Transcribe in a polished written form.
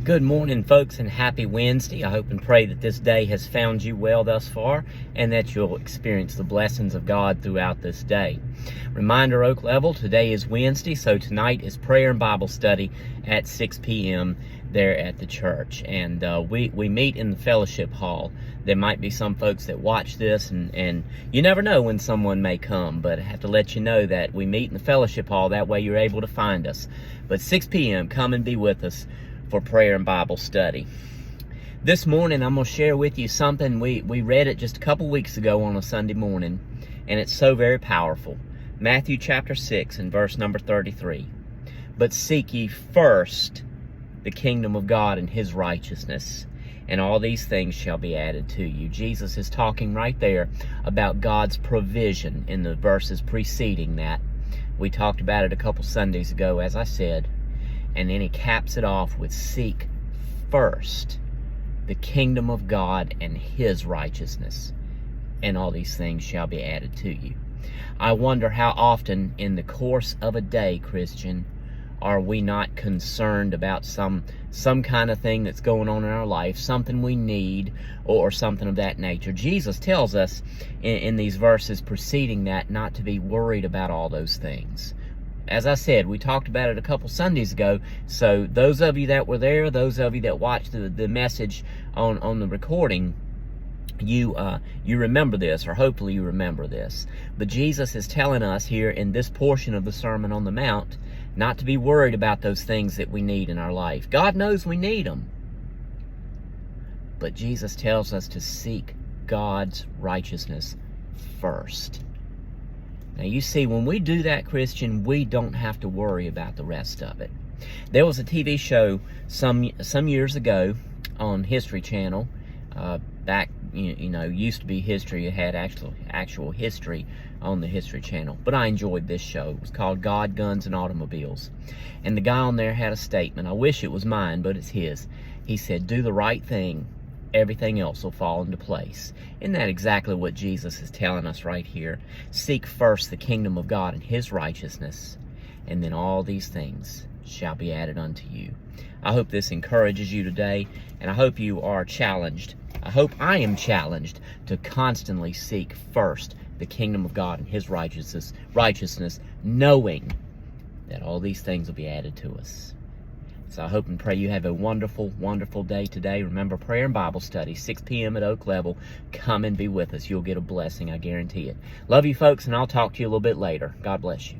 Good morning, folks, and happy Wednesday. I hope and pray that this day has found you well thus far and that you'll experience the blessings of God throughout this day. Reminder, Oak Level, today is Wednesday, so tonight is prayer and Bible study at 6 p.m. there at the church. And we meet in the fellowship hall. There might be some folks that watch this, and you never know when someone may come, but I have to let you know that we meet in the fellowship hall. That way you're able to find us. But 6 p.m., come and be with us for prayer and Bible study. This morning I'm going to share with you something. We read it just a couple weeks ago on a Sunday morning, and it's so very powerful. Matthew chapter 6 and verse number 33. But seek ye first the kingdom of God and His righteousness, and all these things shall be added to you. Jesus is talking right there about God's provision in the verses preceding that. We talked about it a couple Sundays ago, as I said. And then he caps it off with seek first the kingdom of God and His righteousness, and all these things shall be added to you. I wonder how often in the course of a day, Christian, are we not concerned about some kind of thing that's going on in our life, something we need, or something of that nature. Jesus tells us in these verses preceding that not to be worried about all those things. As I said, we talked about it a couple Sundays ago, so those of you that were there, those of you that watched the message on the recording, you remember this, or hopefully you remember this. But Jesus is telling us here in this portion of the Sermon on the Mount not to be worried about those things that we need in our life. God knows we need them. But Jesus tells us to seek God's righteousness first. Now, you see, when we do that, Christian, we don't have to worry about the rest of it. There was a TV show some years ago on History Channel. Back, used to be History. It had actual history on the History Channel. But I enjoyed this show. It was called God, Guns, and Automobiles. And the guy on there had a statement. I wish it was mine, but it's his. He said, "Do the right thing. Everything else will fall into place." Isn't that exactly what Jesus is telling us right here? Seek first the kingdom of God and His righteousness, and then all these things shall be added unto you. I hope this encourages you today, and I hope you are challenged. I hope I am challenged to constantly seek first the kingdom of God and His righteousness, knowing that all these things will be added to us. So I hope and pray you have a wonderful, wonderful day today. Remember, prayer and Bible study, 6 p.m. at Oak Level. Come and be with us. You'll get a blessing, I guarantee it. Love you, folks, and I'll talk to you a little bit later. God bless you.